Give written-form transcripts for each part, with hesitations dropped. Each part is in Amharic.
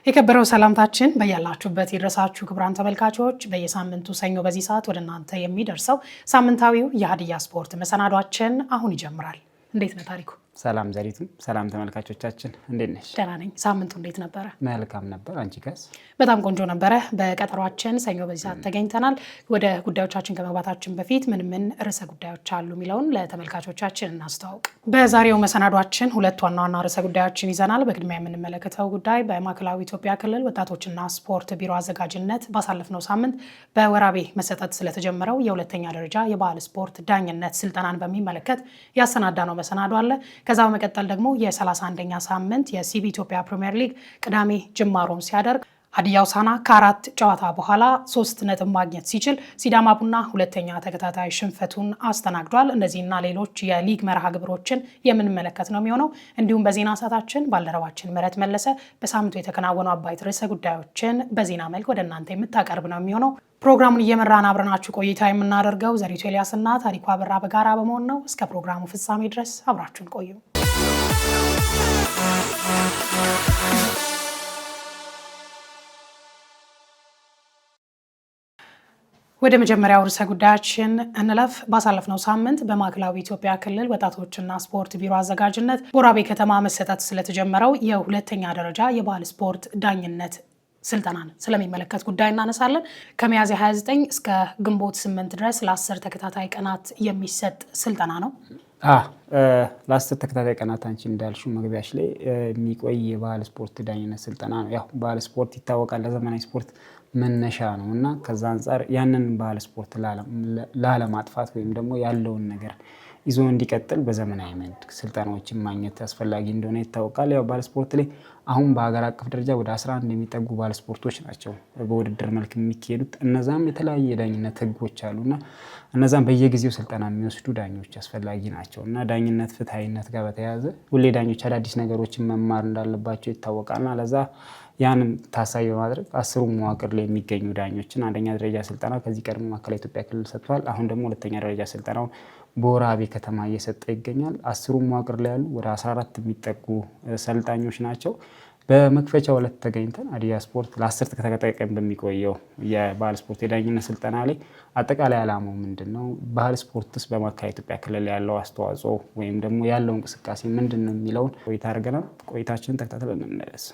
የከበረው ሰላምታችን በያላችሁበት ይድረሳችሁ ክቡራን ተመልካቾች በየሳምንቱ ሰኞ በዚህ ሰዓት ወደ እናንተ የሚደርሰው ሳምንታዊው የሀዲያ ስፖርት መሰናዷችን አሁን ይጀምራል። እንዴት ነው ታሪኩ? ሰላም ዘሪቱም፣ ሰላም ተመልካቾቻችን እንዴት ነሽ? ደህና ነኝ። ሳምንቱ እንዴት ነበረ? መልካም ነበር። አንቺ ጋስ? በጣም ቆንጆ ነበረ። በቀጠሯችን ሰኞ በዚህ ሰዓት ተገኝተናል። ወደ ጉዳዮቻችን ከመግባታችን በፊት ምን ርዕሰ ጉዳዮች አሉ የሚለውን ለተመልካቾቻችን እናስተዋውቅ። በዛሬው መሰናዷችን ሁለት ዋና ዋና ርዕሰ ጉዳዮችን ይዘናል። በቅድሚያ የምንመለከተው ጉዳይ በማዕከላዊ ኢትዮጵያ ክልል ወጣቶችና ስፖርት ቢሮ አዘጋጅነት ባሳለፍነው ሳምንት በወራቤ መሰጠት ስለተጀመረው የሁለተኛ ደረጃ የባህል ስፖርት ዳኝነት ስልጠናን በሚመለከት ያሰናዳነው መሰናዶ አለ። ከዛ በመቀጠል ደግሞ የ31ኛ ሳምንት የሲቢ ኢትዮጵያ ፕሪሚየር ሊግ ቅዳሜ ጅማሮን ሲያደርግ ሀዲያ ሆሳዕና ከ4 ጨዋታ በኋላ 3 ነጥብ ማግኘት ሲችል ሲዳማ ቡና ሁለተኛ ተከታታይ ሽንፈቱን አስተናግዷል። እነዚህና ሌሎች የሊግ መርሃ ግብሮችን የምንመለከት ነው የሚሆነው። እንዲሁም በዜና ሰዓታችን ባልደረባችን ምህረት መለሰ በሳምንቱ የተከናወኑ አበይት ርዕሰ ጉዳዮችን በዜና መልክ ወደ እናንተ የምታቀርብ ነው የሚሆነው። ፕሮግራሙን እየመራን አብረናችሁ ቆይታ የምናደርገው ዘሪቱ ኤልያስና ታሪኩ አበራ በጋራ በመሆን ነው። እስከ ፕሮግራሙ ፍጻሜ ድረስ አብራችሁን ቆዩ። ወደ መጀመሪያው ርዕሰ ጉዳያችን እንለፍ። ባሳለፍነው ሳምንት በማዕከላዊ ኢትዮጵያ ክልል ወጣቶችና ስፖርት ቢሮ አዘጋጅነት በወራቤ ከተማ መሰጠት ስለተጀመረው የሁለተኛ ደረጃ የባህል ስፖርት ዳኝነት ስልጠናን ስለሚመለከት ጉዳይ እናነሳለን። ከሚያዝያ 29 እስከ ግንቦት 8 ድረስ ለ10 ተከታታይ ቀናት የሚሰጥ ስልጠና ነው። ለ10 ተከታታይ ቀናት አንቺ እንዳልሽው መግቢያሽ ላይ የሚቆይ የባህል ስፖርት ዳኝነት ስልጠና ነው። ያው ባህል ስፖርት ይታወቃል ለዘመናዊ ስፖርት መነሻ ነው እና ከዛ አንጻር ያንን ባህል ስፖርት ላለማጥፋት ወይም ደግሞ ያለውን ነገር ይዞ እንዲቀጥል በዘመናዊ መንገድ ስልጠናዎችን ማግኘት አስፈላጊ እንደሆነ ይታወቃል። ያው ባህል ስፖርት ላይ አሁን በሀገር አቀፍ ደረጃ ወደ 11 የሚጠጉ ባህል ስፖርቶች ናቸው በውድድር መልክ የሚካሄዱት። እነዛም የተለያየ የዳኝነት ህጎች አሉና እነዛም በየጊዜው ስልጠና የሚወስዱ ዳኞች አስፈላጊ ናቸው እና ዳኝነት ፍትሐዊነት ጋር በተያያዘ ሁሌ ዳኞች አዳዲስ ነገሮችን መማር እንዳለባቸው ይታወቃልና ለዛ ያንን ታሳቢ በማድረግ 10 መዋቅር ላይ የሚገኙ ዳኞችን አንደኛ ደረጃ ስልጠና ከዚህ ቀድሞ ማዕከላዊ ኢትዮጵያ ክልል ሰጥቷል። አሁን ደግሞ ሁለተኛ ደረጃ ስልጠናውን በወራቤ ከተማ እየሰጠ ይገኛል። 10 መዋቅር ላይ ያሉ ወደ 14 የሚጠጉ ሰልጣኞች ናቸው። በመክፈቻው ዕለት ተገኝተን ሀዲያ ስፖርት ለ10 ተከታታይ ቀን በሚቆየው የባህል ስፖርት የዳኝነት ስልጠና ላይ አጠቃላይ ዓላማው ምንድነው፣ ባህል ስፖርትስ በማዕከላዊ ኢትዮጵያ ክልል ያለው አስተዋጽኦ ወይም ደግሞ ያለው እንቅስቃሴ ምንድነው የሚለውን ቆይታ አድርገናል። ቆይታችንን ተከታትለን እንመለስ።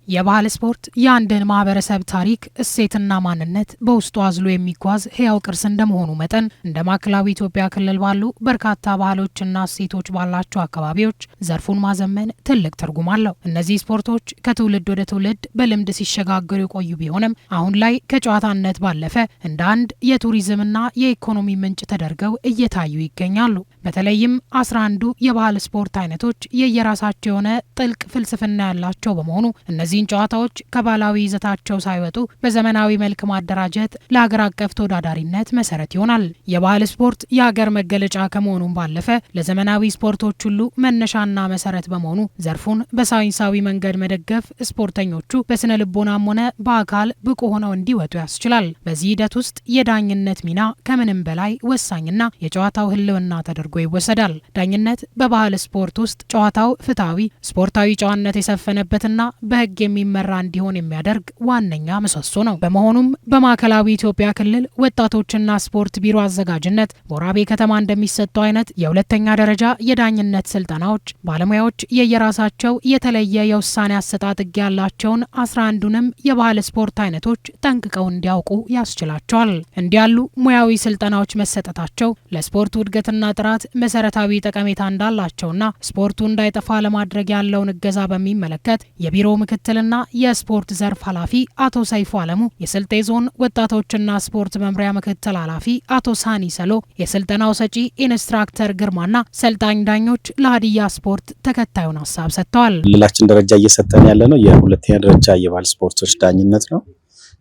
የባህል ስፖርት የአንድን ማህበረሰብ ታሪክ፣ እሴትና ማንነት በውስጡ አዝሎ የሚጓዝ ሕያው ቅርስ እንደመሆኑ መጠን እንደ ማዕከላዊ ኢትዮጵያ ክልል ባሉ በርካታ ባህሎችና እሴቶች ባላቸው አካባቢዎች ዘርፉን ማዘመን ትልቅ ትርጉም አለው። እነዚህ ስፖርቶች ከትውልድ ወደ ትውልድ በልምድ ሲሸጋገሩ የቆዩ ቢሆንም አሁን ላይ ከጨዋታነት ባለፈ እንደ አንድ የቱሪዝምና የኢኮኖሚ ምንጭ ተደርገው እየታዩ ይገኛሉ። በተለይም 11ዱ የባህል ስፖርት አይነቶች የየራሳቸው የሆነ ጥልቅ ፍልስፍና ያላቸው በመሆኑ እነዚህን ጨዋታዎች ከባህላዊ ይዘታቸው ሳይወጡ በዘመናዊ መልክ ማደራጀት ለሀገር አቀፍ ተወዳዳሪነት መሰረት ይሆናል። የባህል ስፖርት የሀገር መገለጫ ከመሆኑም ባለፈ ለዘመናዊ ስፖርቶች ሁሉ መነሻና መሰረት በመሆኑ ዘርፉን በሳይንሳዊ መንገድ መደገፍ ስፖርተኞቹ በስነ ልቦናም ሆነ በአካል ብቁ ሆነው እንዲወጡ ያስችላል። በዚህ ሂደት ውስጥ የዳኝነት ሚና ከምንም በላይ ወሳኝና የጨዋታው ህልውና ተደርጎ ይወሰዳል። ዳኝነት በባህል ስፖርት ውስጥ ጨዋታው ፍትሐዊ፣ ስፖርታዊ ጨዋነት የሰፈነበትና በህግ የሚመራ እንዲሆን የሚያደርግ ዋነኛ ምሰሶ ነው። በመሆኑም በማዕከላዊ ኢትዮጵያ ክልል ወጣቶችና ስፖርት ቢሮ አዘጋጅነት በወራቤ ከተማ እንደሚሰጠው አይነት የሁለተኛ ደረጃ የዳኝነት ስልጠናዎች ባለሙያዎች የየራሳቸው የተለየ የውሳኔ አሰጣጥ ህግ ያላቸውን 11ዱንም የባህል ስፖርት አይነቶች ጠንቅቀው እንዲያውቁ ያስችላቸዋል። እንዲያሉ ሙያዊ ስልጠናዎች መሰጠታቸው ለስፖርቱ እድገትና ጥራት መሰረታዊ ጠቀሜታ እንዳላቸውና ስፖርቱ እንዳይጠፋ ለማድረግ ያለውን እገዛ በሚመለከት የቢሮ ምክትልና የስፖርት ዘርፍ ኃላፊ አቶ ሰይፉ አለሙ፣ የስልጤ ዞን ወጣቶችና ስፖርት መምሪያ ምክትል ኃላፊ አቶ ሳኒ ሰሎ፣ የስልጠናው ሰጪ ኢንስትራክተር ግርማና ሰልጣኝ ዳኞች ለሀዲያ ስፖርት ተከታዩን ሀሳብ ሰጥተዋል። ክልላችን ደረጃ እየሰጠን ያለ ነው የሁለተኛ ደረጃ የባህል ስፖርቶች ዳኝነት ነው።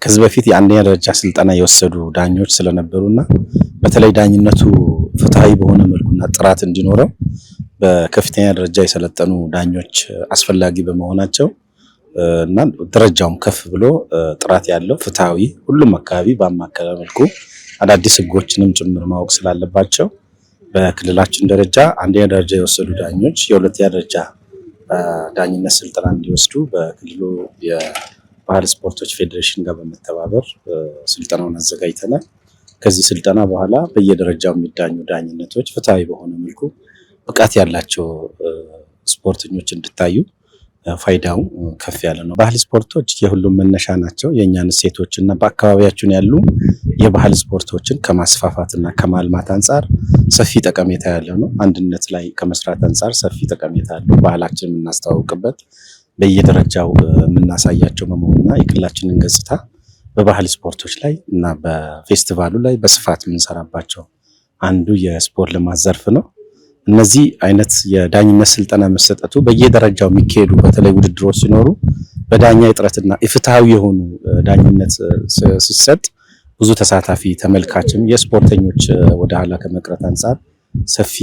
ከዚህ በፊት የአንደኛ ደረጃ ስልጠና የወሰዱ ዳኞች ስለነበሩና በተለይ ዳኝነቱ ፍትሃዊ በሆነ መልኩና ጥራት እንዲኖረው በከፍተኛ ደረጃ የሰለጠኑ ዳኞች አስፈላጊ በመሆናቸው እና ደረጃውም ከፍ ብሎ ጥራት ያለው ፍትሃዊ ሁሉም አካባቢ ባማከለ መልኩ አዳዲስ ህጎችንም ጭምር ማወቅ ስላለባቸው በክልላችን ደረጃ አንደኛ ደረጃ የወሰዱ ዳኞች የሁለተኛ ደረጃ ዳኝነት ስልጠና እንዲወስዱ በክልሉ የባህል ስፖርቶች ፌዴሬሽን ጋር በመተባበር ስልጠናውን አዘጋጅተናል። ከዚህ ስልጠና በኋላ በየደረጃው የሚዳኙ ዳኝነቶች ፍትሃዊ በሆነ መልኩ ብቃት ያላቸው ስፖርተኞች እንዲታዩ ፋይዳው ከፍ ያለ ነው። ባህል ስፖርቶች የሁሉም መነሻ ናቸው። የእኛን እሴቶችና በአካባቢያችን ያሉ የባህል ስፖርቶችን ከማስፋፋትና ከማልማት አንጻር ሰፊ ጠቀሜታ ያለው ነው። አንድነት ላይ ከመስራት አንጻር ሰፊ ጠቀሜታ ያለው ባህላችን የምናስተዋውቅበት በየደረጃው የምናሳያቸው በመሆኑና የክልላችንን ገጽታ በባህል ስፖርቶች ላይ እና በፌስቲቫሉ ላይ በስፋት የምንሰራባቸው አንዱ የስፖርት ልማት ዘርፍ ነው። እነዚህ አይነት የዳኝነት ስልጠና መሰጠቱ በየደረጃው የሚካሄዱ በተለይ ውድድሮች ሲኖሩ በዳኛ እጥረትና ኢፍትሃዊ የሆኑ ዳኝነት ሲሰጥ ብዙ ተሳታፊ ተመልካችም የስፖርተኞች ወደ ኋላ ከመቅረት አንጻር ሰፊ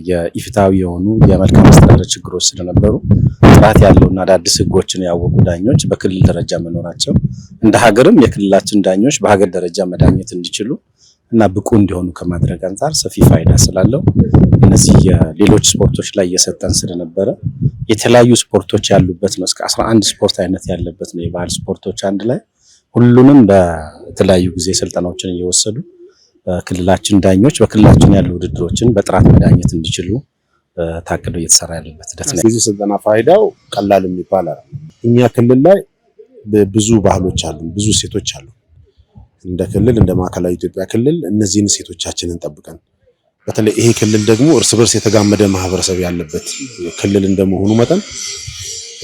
የኢፍትሃዊ የሆኑ የመልካም አስተዳደር ችግሮች ስለነበሩ ጥራት ያለውና አዳዲስ ህጎችን ያወቁ ዳኞች በክልል ደረጃ መኖራቸው እንደ ሀገርም የክልላችን ዳኞች በሀገር ደረጃ መዳኘት እንዲችሉ እና ብቁ እንዲሆኑ ከማድረግ አንጻር ሰፊ ፋይዳ ስላለው እነዚህ የሌሎች ስፖርቶች ላይ እየሰጠን ስለነበረ የተለያዩ ስፖርቶች ያሉበት ነው። እስከ 11 ስፖርት አይነት ያለበት ነው። የባህል ስፖርቶች አንድ ላይ ሁሉንም በተለያዩ ጊዜ ስልጠናዎችን እየወሰዱ ክልላችን ዳኞች በክልላችን ያሉ ውድድሮችን በጥራት መዳኘት እንዲችሉ ታቅዶ እየተሰራ ያለበት ሂደት ነው። የዚህ ስልጠና ፋይዳው ቀላል የሚባል አይደለም። እኛ ክልል ላይ ብዙ ባህሎች አሉ፣ ብዙ ሴቶች አሉ። እንደ ክልል እንደ ማዕከላዊ ኢትዮጵያ ክልል እነዚህን ሴቶቻችንን ጠብቀን በተለይ ይሄ ክልል ደግሞ እርስ በርስ የተጋመደ ማህበረሰብ ያለበት ክልል እንደመሆኑ መጠን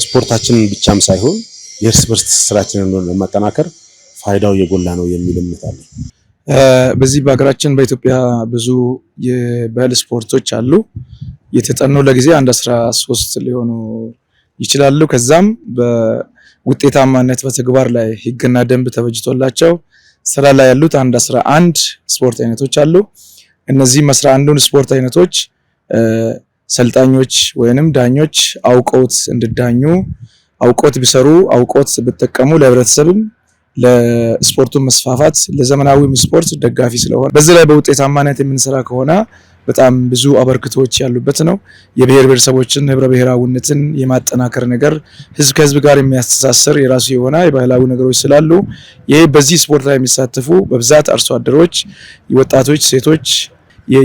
ስፖርታችንን ብቻም ሳይሆን የእርስ በርስ ትስስራችንን ለማጠናከር ፋይዳው የጎላ ነው የሚል እምነት አለኝ። በዚህ በሀገራችን በኢትዮጵያ ብዙ የባህል ስፖርቶች አሉ። የተጠኑ ለጊዜ 13 ሊሆኑ ይችላሉ። ከዛም በውጤታማነት በተግባር ላይ ህግና ደንብ ተበጅቶላቸው ስራ ላይ ያሉት 11 ስፖርት አይነቶች አሉ። እነዚህ 11ዱን ስፖርት አይነቶች ሰልጣኞች ወይንም ዳኞች አውቀውት እንዲዳኙ አውቀውት ቢሰሩ አውቀውት ቢጠቀሙ ለህብረተሰብም ለስፖርቱ መስፋፋት ለዘመናዊም ስፖርት ደጋፊ ስለሆነ በዚህ ላይ በውጤታማነት የምንሰራ ከሆነ በጣም ብዙ አበርክቶች ያሉበት ነው። የብሔር ብሔረሰቦችን ህብረ ብሔራዊነትን የማጠናከር ነገር ህዝብ ከህዝብ ጋር የሚያስተሳስር የራሱ የሆነ የባህላዊ ነገሮች ስላሉ ይሄ በዚህ ስፖርት ላይ የሚሳተፉ በብዛት አርሶ አደሮች፣ ወጣቶች፣ ሴቶች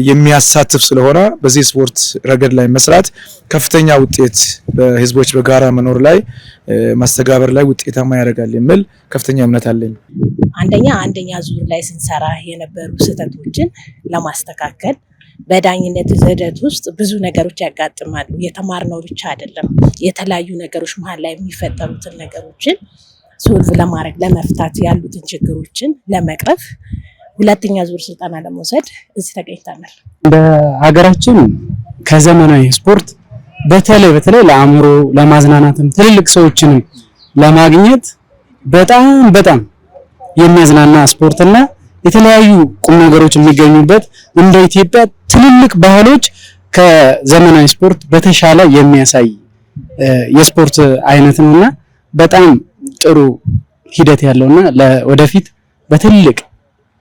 የሚያሳትፍ ስለሆነ በዚህ ስፖርት ረገድ ላይ መስራት ከፍተኛ ውጤት በህዝቦች በጋራ መኖር ላይ ማስተጋበር ላይ ውጤታማ ያደርጋል የሚል ከፍተኛ እምነት አለኝ። አንደኛ ዙር ላይ ስንሰራ የነበሩ ስህተቶችን ለማስተካከል በዳኝነት ሂደት ውስጥ ብዙ ነገሮች ያጋጥማሉ። የተማርነው ብቻ አይደለም። የተለያዩ ነገሮች መሀል ላይ የሚፈጠሩትን ነገሮችን ሶልቭ ለማድረግ ለመፍታት ያሉትን ችግሮችን ለመቅረፍ ሁለተኛ ዙር ስልጠና ለመውሰድ እዚህ ተገኝተናል። በሀገራችን ከዘመናዊ ስፖርት በተለይ ለአእምሮ ለማዝናናትም ትልልቅ ሰዎችንም ለማግኘት በጣም የሚያዝናና ስፖርትና የተለያዩ ቁም ነገሮች የሚገኙበት እንደ ኢትዮጵያ ትልልቅ ባህሎች ከዘመናዊ ስፖርት በተሻለ የሚያሳይ የስፖርት አይነት ነውና በጣም ጥሩ ሂደት ያለውና ለወደፊት በትልቅ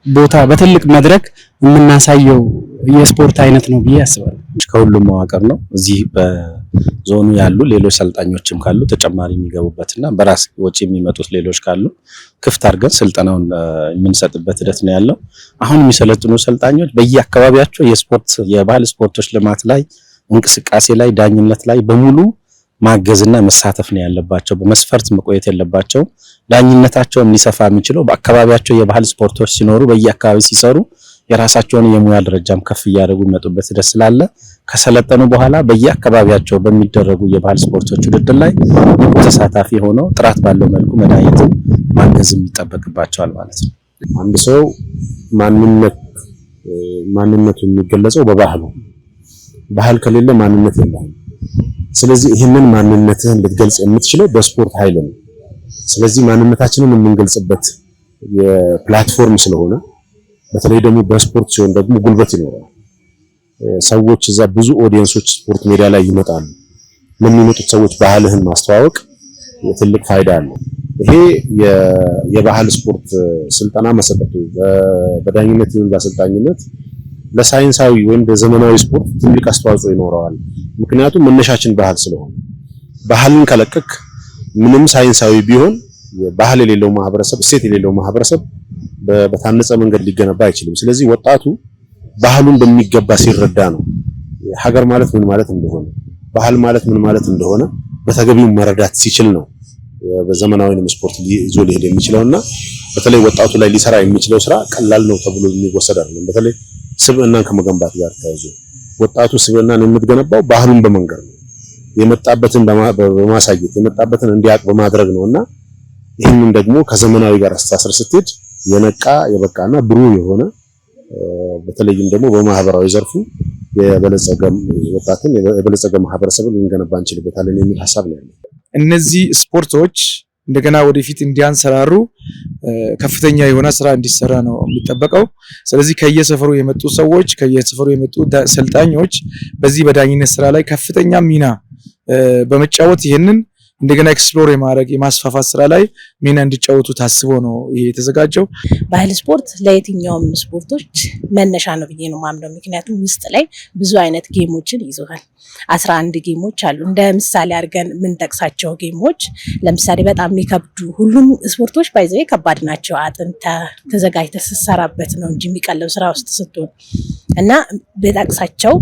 ቦታ በትልቅ መድረክ የምናሳየው የስፖርት አይነት ነው ብዬ አስባለሁ። ከሁሉም መዋቅር ነው። እዚህ በዞኑ ያሉ ሌሎች ሰልጣኞችም ካሉ ተጨማሪ የሚገቡበትና በራስ ወጪ የሚመጡት ሌሎች ካሉ ክፍት አድርገን ስልጠናውን የምንሰጥበት ሂደት ነው ያለው። አሁን የሚሰለጥኑ ሰልጣኞች በየአካባቢያቸው የባህል ስፖርቶች ልማት ላይ እንቅስቃሴ ላይ ዳኝነት ላይ በሙሉ ማገዝና መሳተፍ ነው ያለባቸው። በመስፈርት መቆየት የለባቸው። ዳኝነታቸውን ሊሰፋ የሚችለው በአካባቢያቸው የባህል ስፖርቶች ሲኖሩ በየአካባቢ ሲሰሩ የራሳቸውን የሙያ ደረጃም ከፍ እያደረጉ የሚመጡበት ሂደት ስላለ ከሰለጠኑ በኋላ በየአካባቢያቸው በሚደረጉ የባህል ስፖርቶች ውድድር ላይ ንቁ ተሳታፊ ሆነው ጥራት ባለው መልኩ መዳኘትን ማገዝም ይጠበቅባቸዋል ማለት ነው። አንድ ሰው ማንነቱ የሚገለጸው በባህሉ፣ ባህል ከሌለ ማንነት የለም። ስለዚህ ይህንን ማንነትህን ልትገልጽ የምትችለው በስፖርት ኃይል ነው። ስለዚህ ማንነታችንን የምንገልጽበት የፕላትፎርም ስለሆነ በተለይ ደግሞ በስፖርት ሲሆን ደግሞ ጉልበት ይኖራል። ሰዎች እዛ ብዙ ኦዲየንሶች ስፖርት ሜዳ ላይ ይመጣሉ። ለሚመጡት ሰዎች ባህልህን ማስተዋወቅ ትልቅ ፋይዳ አለው። ይሄ የባህል ስፖርት ስልጠና መሰጠቱ በዳኝነት ይሁን በአሰልጣኝነት ለሳይንሳዊ ወይም ለዘመናዊ ስፖርት ትልቅ አስተዋጽኦ ይኖረዋል። ምክንያቱም መነሻችን ባህል ስለሆነ ባህልን ከለቀቅ ምንም ሳይንሳዊ ቢሆን ባህል የሌለው ማህበረሰብ፣ እሴት የሌለው ማህበረሰብ በታነጸ መንገድ ሊገነባ አይችልም። ስለዚህ ወጣቱ ባህሉን በሚገባ ሲረዳ ነው ሀገር ማለት ምን ማለት እንደሆነ፣ ባህል ማለት ምን ማለት እንደሆነ በተገቢው መረዳት ሲችል ነው በዘመናዊ ስፖርት ይዞ ሊሄድ የሚችለውና በተለይ ወጣቱ ላይ ሊሰራ የሚችለው ስራ ቀላል ነው ተብሎ የሚወሰድ አይደለም። በተለይ ስብዕናን ከመገንባት ጋር ተያይዞ ወጣቱ ስብዕናን የምትገነባው ባህሉን በመንገር ነው፣ የመጣበትን በማሳየት የመጣበትን እንዲያውቅ በማድረግ ነውና ይህንን ደግሞ ከዘመናዊ ጋር አስተሳሰር ስትሄድ የነቃ የበቃና ብሩህ የሆነ በተለይም ደግሞ በማህበራዊ ዘርፉ የበለጸገ ወጣትን የበለጸገ ማህበረሰብን ልንገነባ እንችልበታለን የሚል ሐሳብ ነው ያለው። እነዚህ ስፖርቶች እንደገና ወደፊት እንዲያንሰራሩ ከፍተኛ የሆነ ስራ እንዲሰራ ነው የሚጠበቀው። ስለዚህ ከየሰፈሩ የመጡ ሰዎች ከየሰፈሩ የመጡ ሰልጣኞች በዚህ በዳኝነት ስራ ላይ ከፍተኛ ሚና በመጫወት ይህንን እንደገና ኤክስፕሎር የማድረግ የማስፋፋት ስራ ላይ ሚና እንዲጫወቱ ታስቦ ነው ይሄ የተዘጋጀው። ባህል ስፖርት ለየትኛውም ስፖርቶች መነሻ ነው ብዬ ነው ማምነው። ምክንያቱም ውስጥ ላይ ብዙ አይነት ጌሞችን ይዟል። 11 ጌሞች አሉ። እንደ ምሳሌ አድርገን የምንጠቅሳቸው ጌሞች ለምሳሌ በጣም የሚከብዱ ሁሉም ስፖርቶች ባይዘው ከባድ ናቸው። አጥንተ ተዘጋጅተ ስትሰራበት ነው እንጂ የሚቀለው ስራ ውስጥ ስትሆን እና በጠቅሳቸው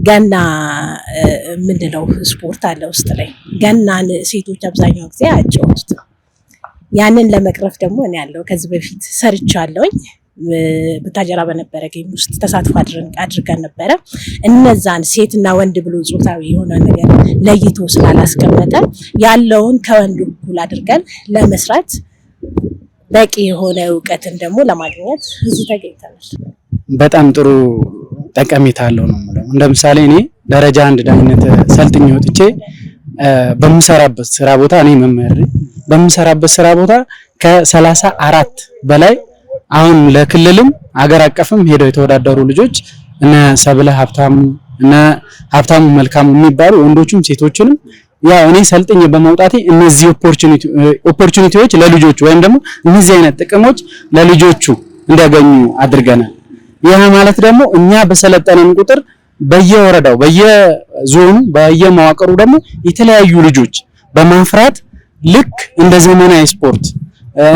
ገና ምንድነው ስፖርት አለ ውስጥ ላይ ገናን ሴቶች አብዛኛው ጊዜ አያጫውቱት። ያንን ለመቅረፍ ደግሞ እኔ ያለው ከዚህ በፊት ሰርቻለሁኝ። በታጀራ በነበረ ጌም ውስጥ ተሳትፎ አድርገን ነበረ። እነዛን ሴትና ወንድ ብሎ ጾታዊ የሆነ ነገር ለይቶ ስላላስቀመጠ ያለውን ከወንዱ እኩል አድርገን ለመስራት በቂ የሆነ እውቀትን ደግሞ ለማግኘት እዚህ ተገኝተናል። በጣም ጥሩ ጠቀሜታ አለው ነው የምለው። እንደምሳሌ እኔ ደረጃ 1 ዳኝነት ሰልጥኜ ወጥቼ በምሰራበት ስራ ቦታ እኔ መምህር በምሰራበት ስራ ቦታ ከ34 በላይ አሁን ለክልልም አገር አቀፍም ሄደው የተወዳደሩ ልጆች እነ ሰብለ ሀብታሙ እነ ሀብታሙ መልካሙ የሚባሉ ወንዶችም ሴቶችንም ያው እኔ ሰልጥኜ በመውጣቴ እነዚህ ኦፖርቹኒቲዎች ለልጆቹ ወይም ደግሞ እነዚህ አይነት ጥቅሞች ለልጆቹ እንዲያገኙ አድርገናል። ይህ ማለት ደግሞ እኛ በሰለጠነን ቁጥር በየወረዳው በየዞኑ በየመዋቅሩ ደግሞ የተለያዩ ልጆች በማፍራት ልክ እንደ ዘመናዊ ስፖርት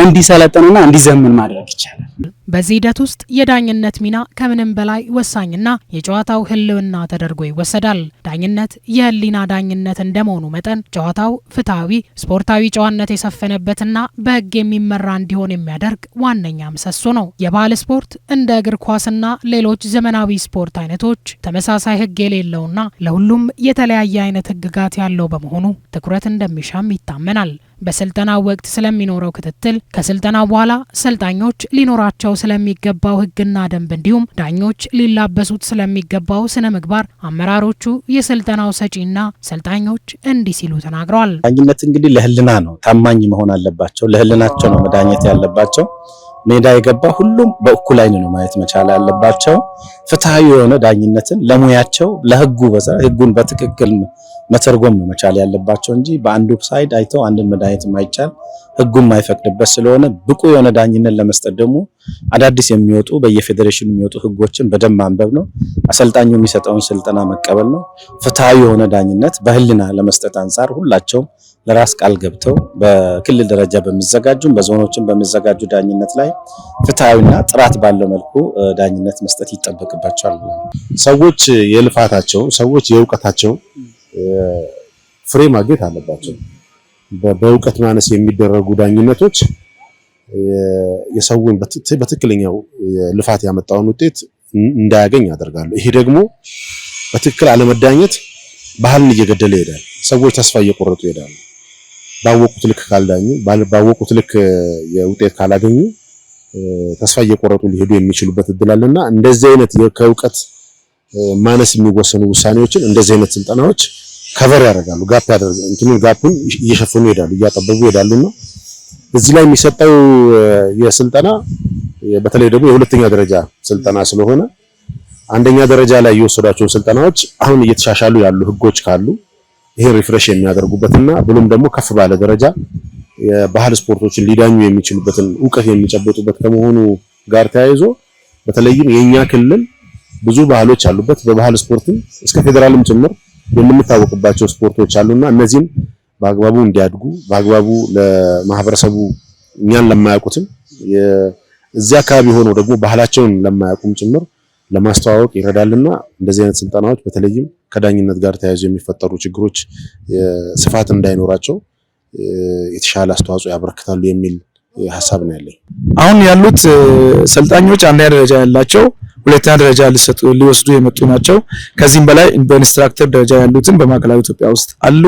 እንዲሰለጥኑና እንዲዘምን ማድረግ ይቻላል። በዚህ ሂደት ውስጥ የዳኝነት ሚና ከምንም በላይ ወሳኝና የጨዋታው ሕልውና ተደርጎ ይወሰዳል። ዳኝነት የህሊና ዳኝነት እንደመሆኑ መጠን ጨዋታው ፍትሐዊ፣ ስፖርታዊ ጨዋነት የሰፈነበትና በህግ የሚመራ እንዲሆን የሚያደርግ ዋነኛ ምሰሶ ነው። የባህል ስፖርት እንደ እግር ኳስና ሌሎች ዘመናዊ ስፖርት አይነቶች ተመሳሳይ ህግ የሌለውና ለሁሉም የተለያየ አይነት ህግጋት ያለው በመሆኑ ትኩረት እንደሚሻም ይታመናል። በስልጠናው ወቅት ስለሚኖረው ክትትል፣ ከስልጠናው በኋላ ሰልጣኞች ሊኖራቸው ስለሚገባው ህግና ደንብ እንዲሁም ዳኞች ሊላበሱት ስለሚገባው ስነ ምግባር አመራሮቹ፣ የስልጠናው ሰጪና ሰልጣኞች እንዲህ ሲሉ ተናግረዋል። ዳኝነት እንግዲህ ለህልና ነው፣ ታማኝ መሆን አለባቸው። ለህልናቸው ነው መዳኘት ያለባቸው። ሜዳ የገባ ሁሉም በእኩል አይን ነው ማየት መቻል ያለባቸው። ፍትሃዊ የሆነ ዳኝነትን ለሙያቸው ለህጉ ህጉን በትክክል መተርጎም ነው መቻል ያለባቸው እንጂ በአንዱ ሳይድ አይተው አንድን መዳኘት የማይቻል ህጉም የማይፈቅድበት ስለሆነ ብቁ የሆነ ዳኝነት ለመስጠት ደግሞ አዳዲስ የሚወጡ በየፌዴሬሽኑ የሚወጡ ህጎችን በደንብ ማንበብ ነው። አሰልጣኙ የሚሰጠውን ስልጠና መቀበል ነው። ፍትሃዊ የሆነ ዳኝነት በህልና ለመስጠት አንጻር ሁላቸውም ለራስ ቃል ገብተው በክልል ደረጃ በሚዘጋጁም በዞኖችን በሚዘጋጁ ዳኝነት ላይ ፍትሃዊና ጥራት ባለው መልኩ ዳኝነት መስጠት ይጠበቅባቸዋል። ሰዎች የልፋታቸው ሰዎች የእውቀታቸው ፍሬ ማግኘት አለባቸው። በእውቀት ማነስ የሚደረጉ ዳኝነቶች የሰውን በትክክለኛው ልፋት ያመጣውን ውጤት እንዳያገኝ ያደርጋሉ። ይሄ ደግሞ በትክክል አለመዳኘት ባህልን እየገደለ ይሄዳል። ሰዎች ተስፋ እየቆረጡ ይሄዳሉ። ባወቁት ልክ ካልዳኙ፣ ባወቁት ልክ የውጤት ካላገኙ ተስፋ እየቆረጡ ሊሄዱ የሚችሉበት እድል አለና እንደዚህ አይነት ከእውቀት ማነስ የሚወሰኑ ውሳኔዎችን እንደዚህ አይነት ስልጠናዎች ከቨር ያደርጋሉ። ጋፑን እየሸፈኑ ይሄዳሉ፣ እያጠበቡ ይሄዳሉና እዚህ ላይ የሚሰጠው የስልጠና በተለይ ደግሞ የሁለተኛ ደረጃ ስልጠና ስለሆነ አንደኛ ደረጃ ላይ የወሰዷቸው ስልጠናዎች አሁን እየተሻሻሉ ያሉ ህጎች ካሉ ይሄ ሪፍሬሽ የሚያደርጉበትና ብሎም ደግሞ ከፍ ባለ ደረጃ የባህል ስፖርቶችን ሊዳኙ የሚችሉበትን ዕውቀት የሚጨበጡበት ከመሆኑ ጋር ተያይዞ በተለይም የኛ ክልል ብዙ ባህሎች አሉበት። በባህል ስፖርትም እስከ ፌደራልም ጭምር የምንታወቅባቸው ስፖርቶች አሉና እነዚህን በአግባቡ እንዲያድጉ በአግባቡ ለማህበረሰቡ እኛን ለማያውቁትም እዚህ አካባቢ ሆነው ደግሞ ባህላቸውን ለማያውቁም ጭምር ለማስተዋወቅ ይረዳልና እንደዚህ አይነት ስልጠናዎች በተለይም ከዳኝነት ጋር ተያይዞ የሚፈጠሩ ችግሮች ስፋት እንዳይኖራቸው የተሻለ አስተዋጽኦ ያበረክታሉ የሚል ሐሳብ ነው ያለኝ። አሁን ያሉት ሰልጣኞች አንደኛ ደረጃ ያላቸው ሁለተኛ ደረጃ ሊወስዱ የመጡ ናቸው። ከዚህም በላይ በኢንስትራክተር ደረጃ ያሉትን በማዕከላዊ ኢትዮጵያ ውስጥ አሉ።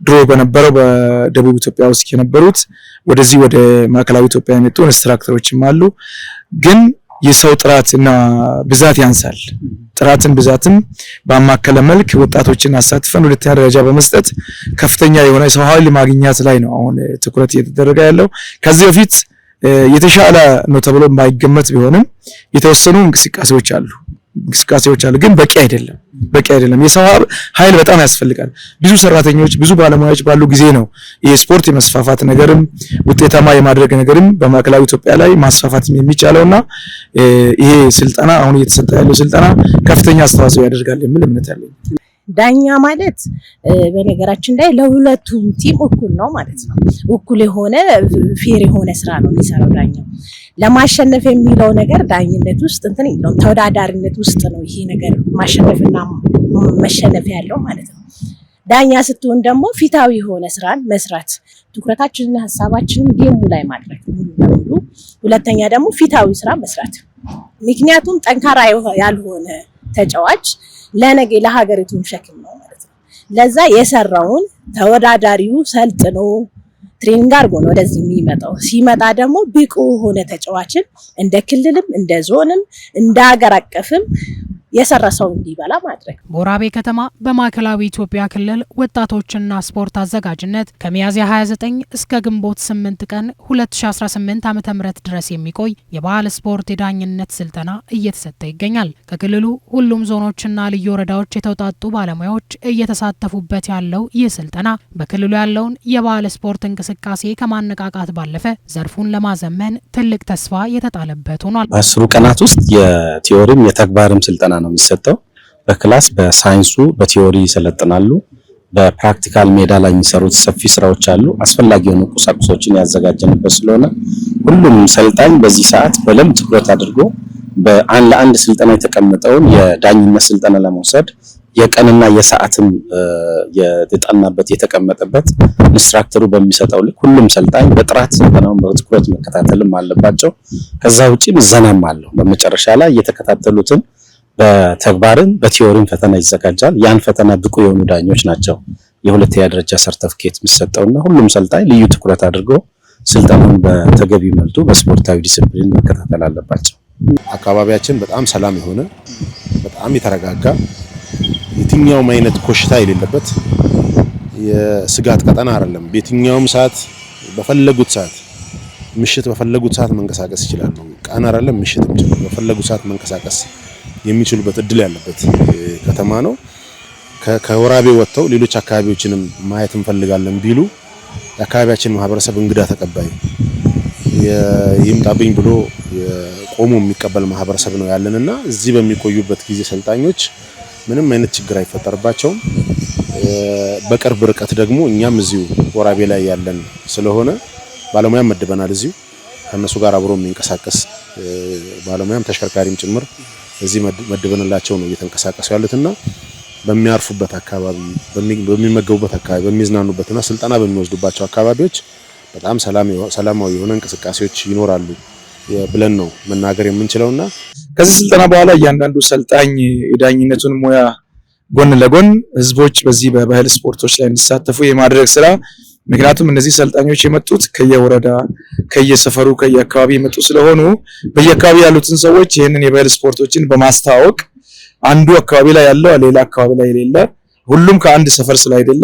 ድሮ በነበረው በደቡብ ኢትዮጵያ ውስጥ የነበሩት ወደዚህ ወደ ማዕከላዊ ኢትዮጵያ የመጡ ኢንስትራክተሮችም አሉ። ግን የሰው ጥራትና ብዛት ያንሳል። ጥራትን ብዛትም በማከለ መልክ ወጣቶችን አሳትፈን ሁለተኛ ደረጃ በመስጠት ከፍተኛ የሆነ የሰው ኃይል ማግኘት ላይ ነው አሁን ትኩረት እየተደረገ ያለው። ከዚህ በፊት የተሻለ ነው ተብሎ የማይገመት ቢሆንም የተወሰኑ እንቅስቃሴዎች አሉ፣ ግን በቂ አይደለም። የሰው ኃይል በጣም ያስፈልጋል። ብዙ ሰራተኞች፣ ብዙ ባለሙያዎች ባሉ ጊዜ ነው የስፖርት የመስፋፋት ነገርም ውጤታማ የማድረግ ነገርም በማዕከላዊ ኢትዮጵያ ላይ ማስፋፋት የሚቻለውና ይሄ ስልጠና አሁን እየተሰጠ ያለው ስልጠና ከፍተኛ አስተዋጽኦ ያደርጋል የሚል እምነት አለኝ። ዳኛ ማለት በነገራችን ላይ ለሁለቱም ቲም እኩል ነው ማለት ነው። እኩል የሆነ ፌር የሆነ ስራ ነው የሚሰራው ዳኛው። ለማሸነፍ የሚለው ነገር ዳኝነት ውስጥ እንትን የለውም፣ ተወዳዳሪነት ውስጥ ነው ይሄ ነገር ማሸነፍና መሸነፍ ያለው ማለት ነው። ዳኛ ስትሆን ደግሞ ፊታዊ የሆነ ስራን መስራት፣ ትኩረታችንን ሀሳባችንን ጌሙ ላይ ማድረግ ሙሉ በሙሉ። ሁለተኛ ደግሞ ፊታዊ ስራ መስራት። ምክንያቱም ጠንካራ ያልሆነ ተጫዋች ለነገ ለሀገሪቱም ሸክም ነው ማለት ነው። ለዛ የሰራውን ተወዳዳሪው ሰልጥኖ ትሬኒንግ አድርጎ ነው ወደዚህ የሚመጣው። ሲመጣ ደግሞ ብቁ ሆነ ተጫዋችን እንደ ክልልም እንደ ዞንም እንደ ሀገር አቀፍም የሰራ ሰው እንዲበላ ማድረግ። በወራቤ ከተማ በማዕከላዊ ኢትዮጵያ ክልል ወጣቶችና ስፖርት አዘጋጅነት ከሚያዝያ 29 እስከ ግንቦት 8 ቀን 2018 ዓ.ም ድረስ የሚቆይ የባህል ስፖርት የዳኝነት ስልጠና እየተሰጠ ይገኛል። ከክልሉ ሁሉም ዞኖችና ልዩ ወረዳዎች የተውጣጡ ባለሙያዎች እየተሳተፉበት ያለው ይህ ስልጠና በክልሉ ያለውን የባህል ስፖርት እንቅስቃሴ ከማነቃቃት ባለፈ ዘርፉን ለማዘመን ትልቅ ተስፋ የተጣለበት ሆኗል። በ10 ቀናት ውስጥ የቲዮሪም የተግባርም ስልጠና ነው የሚሰጠው። በክላስ በሳይንሱ በቲዮሪ ይሰለጥናሉ። በፕራክቲካል ሜዳ ላይ የሚሰሩት ሰፊ ስራዎች አሉ። አስፈላጊ የሆኑ ቁሳቁሶችን ያዘጋጀንበት ስለሆነ ሁሉም ሰልጣኝ በዚህ ሰዓት በደንብ ትኩረት አድርጎ ለአንድ ስልጠና የተቀመጠውን የዳኝነት ስልጠና ለመውሰድ የቀንና የሰዓትም የተጠናበት የተቀመጠበት ኢንስትራክተሩ በሚሰጠው ልክ ሁሉም ሰልጣኝ በጥራት ስልጠናውን በትኩረት መከታተልም አለባቸው። ከዛ ውጪ ምዘናም አለው። በመጨረሻ ላይ የተከታተሉትን በተግባርን በቲዮሪም ፈተና ይዘጋጃል። ያን ፈተና ብቁ የሆኑ ዳኞች ናቸው የሁለተኛ ደረጃ ሰርቲፊኬት የሚሰጠውና ሁሉም ሰልጣኝ ልዩ ትኩረት አድርጎ ስልጠናውን በተገቢ መልኩ በስፖርታዊ ዲሲፕሊን መከታተል አለባቸው። አካባቢያችን በጣም ሰላም የሆነ በጣም የተረጋጋ የትኛውም አይነት ኮሽታ የሌለበት የስጋት ቀጠና አይደለም። በየትኛውም ሰዓት በፈለጉት ሰዓት ምሽት በፈለጉት ሰዓት መንቀሳቀስ ይችላሉ። ቀን አይደለም ምሽትም ጭምር በፈለጉት ሰዓት መንቀሳቀስ የሚችሉበት እድል ያለበት ከተማ ነው። ከወራቤ ወጥተው ሌሎች አካባቢዎችንም ማየት እንፈልጋለን ቢሉ የአካባቢያችን ማህበረሰብ እንግዳ ተቀባይ ይምጣብኝ ብሎ ቆሞ የሚቀበል ማህበረሰብ ነው ያለንና እዚህ በሚቆዩበት ጊዜ ሰልጣኞች ምንም አይነት ችግር አይፈጠርባቸውም። በቅርብ ርቀት ደግሞ እኛም እዚሁ ወራቤ ላይ ያለን ስለሆነ ባለሙያም መድበናል። እዚሁ ከነሱ ጋር አብሮ የሚንቀሳቀስ ባለሙያም ተሽከርካሪም ጭምር እዚህ መድበንላቸው ነው እየተንቀሳቀሱ ያሉትና በሚያርፉበት አካባቢ፣ በሚመገቡበት አካባቢ፣ በሚዝናኑበትና ስልጠና በሚወስዱባቸው አካባቢዎች በጣም ሰላማዊ የሆነ እንቅስቃሴዎች ይኖራሉ ብለን ነው መናገር የምንችለውና ከዚህ ስልጠና በኋላ እያንዳንዱ ሰልጣኝ የዳኝነቱን ሙያ ጎን ለጎን ህዝቦች በዚህ በባህል ስፖርቶች ላይ እንዲሳተፉ የማድረግ ስራ። ምክንያቱም እነዚህ ሰልጣኞች የመጡት ከየወረዳ ከየሰፈሩ ከየአካባቢ የመጡ ስለሆኑ በየአካባቢ ያሉትን ሰዎች ይህንን የባህል ስፖርቶችን በማስተዋወቅ አንዱ አካባቢ ላይ ያለው ሌላ አካባቢ ላይ የሌለ ሁሉም ከአንድ ሰፈር ስላይደለ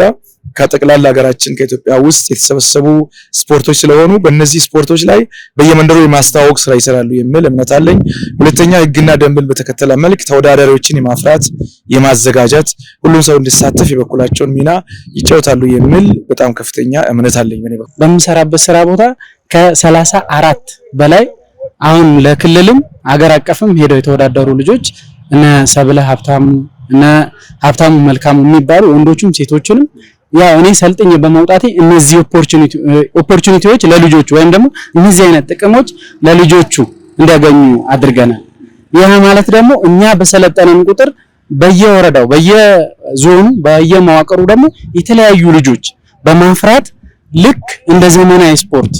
ከጠቅላላ ሀገራችን ከኢትዮጵያ ውስጥ የተሰበሰቡ ስፖርቶች ስለሆኑ በእነዚህ ስፖርቶች ላይ በየመንደሩ የማስተዋወቅ ስራ ይሰራሉ የሚል እምነት አለኝ። ሁለተኛ ህግና ደንብን በተከተለ መልክ ተወዳዳሪዎችን የማፍራት የማዘጋጀት ሁሉም ሰው እንዲሳተፍ የበኩላቸውን ሚና ይጫወታሉ የሚል በጣም ከፍተኛ እምነት አለኝ። በምሰራበት ስራ ቦታ ከ34 በላይ አሁን ለክልልም አገር አቀፍም ሄደው የተወዳደሩ ልጆች እነ ሰብለ ሀብታሙ እነ ሀብታሙ መልካሙ የሚባሉ ወንዶቹም ሴቶችንም ያው እኔ ሰልጥኜ በመውጣቴ እነዚህ ኦፖርቹኒቲዎች ለልጆቹ ወይም ደግሞ እነዚህ አይነት ጥቅሞች ለልጆቹ እንዲያገኙ አድርገናል። ይሄ ማለት ደግሞ እኛ በሰለጠነን ቁጥር በየወረዳው በየዞኑ በየመዋቅሩ ደግሞ የተለያዩ ልጆች በማፍራት ልክ እንደ ዘመናዊ ስፖርት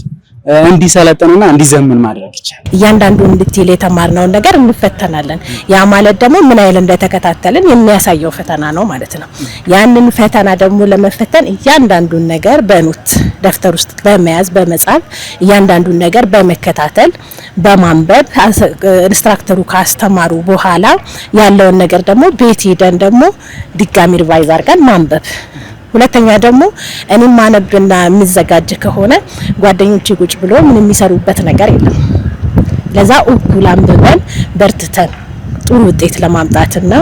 እንዲሰለጥኑና እንዲዘምን ማድረግ ይቻላል። እያንዳንዱን ዲቴል የተማርነውን ነገር እንፈተናለን። ያ ማለት ደግሞ ምን አይል እንደተከታተልን የሚያሳየው ፈተና ነው ማለት ነው። ያንን ፈተና ደግሞ ለመፈተን እያንዳንዱን ነገር በኖት ደፍተር ውስጥ በመያዝ በመጻፍ እያንዳንዱን ነገር በመከታተል በማንበብ ኢንስትራክተሩ ካስተማሩ በኋላ ያለውን ነገር ደግሞ ቤት ሄደን ደግሞ ድጋሚ ሪቫይዝ አድርገን ማንበብ። ሁለተኛ ደግሞ እኔም ማነብና የሚዘጋጅ ከሆነ ጓደኞቼ ቁጭ ብሎ ምን የሚሰሩበት ነገር የለም። ለዛ እኩል አንብበን በርትተን ጥሩ ውጤት ለማምጣትና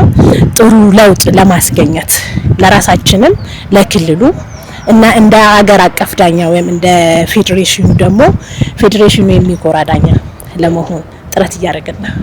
ጥሩ ለውጥ ለማስገኘት ለራሳችንም ለክልሉ እና እንደ አገር አቀፍ ዳኛ ወይም እንደ ፌዴሬሽኑ ደግሞ ፌዴሬሽኑ የሚኮራ ዳኛ ለመሆን ጥረት እያደረግን ነው።